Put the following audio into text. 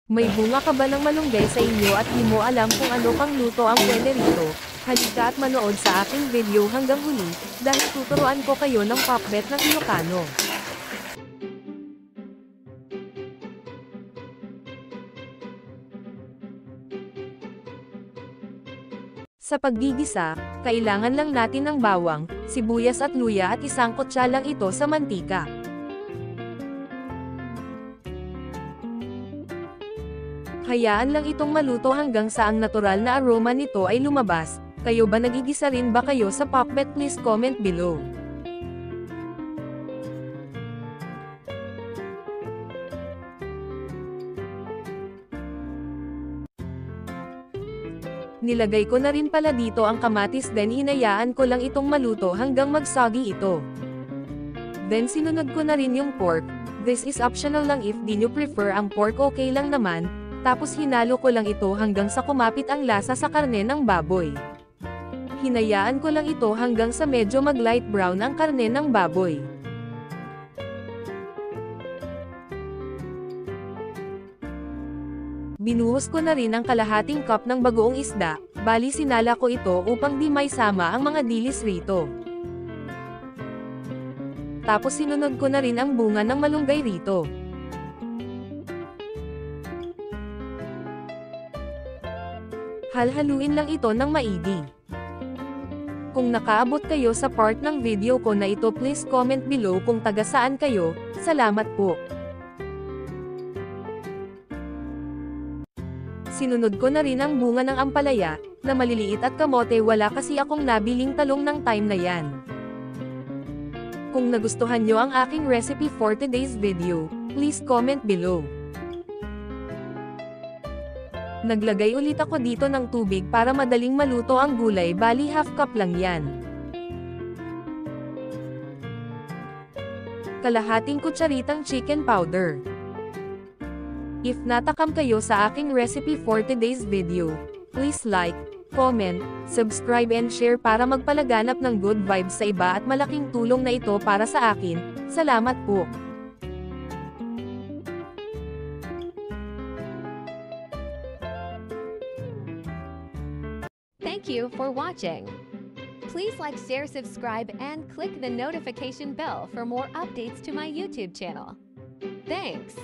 May bunga ka ba ng malunggay sa inyo at di mo alam kung ano pang luto ang pwede rito? Halika at manood sa aking video hanggang huli, dahil tuturuan ko kayo ng pakbet ng Ilocano. Sa paggigisa, kailangan lang natin ng bawang, sibuyas at luya at isang kutsa lang ito sa mantika. Hayaan lang itong maluto hanggang sa ang natural na aroma nito ay lumabas. Kayo ba nagigisa rin ba kayo sa pakbet? Please comment below. Nilagay ko na rin pala dito ang kamatis, then hinayaan ko lang itong maluto hanggang magsagi ito. Then sinunod ko na rin yung pork. This is optional lang, if di nyo prefer ang pork okay lang naman. Tapos hinalo ko lang ito hanggang sa kumapit ang lasa sa karne ng baboy. Hinayaan ko lang ito hanggang sa medyo mag light brown ang karne ng baboy. Binuhos ko na rin ang kalahating cup ng bagoong isda, bali sinala ko ito upang di may sama ang mga dilis rito. Tapos sinunod ko na rin ang bunga ng malunggay rito. Halhaluin lang ito ng maigi. Kung nakaabot kayo sa part ng video ko na ito, please comment below kung taga saan kayo. Salamat po. Sinunod ko na rin ang bunga ng ampalaya, na maliliit at kamote, wala kasi akong nabiling talong ng time na yan. Kung nagustuhan nyo ang aking recipe for today's video, please comment below. Naglagay ulit ako dito ng tubig para madaling maluto ang gulay, bali half cup lang yan. Kalahating kutsaritang chicken powder. If natakam kayo sa aking recipe for today's video, please like, comment, subscribe and share para magpalaganap ng good vibes sa iba, at malaking tulong na ito para sa akin. Salamat po. Thank you for watching. Please like, share, subscribe, and click the notification bell for more updates to my YouTube channel. Thanks!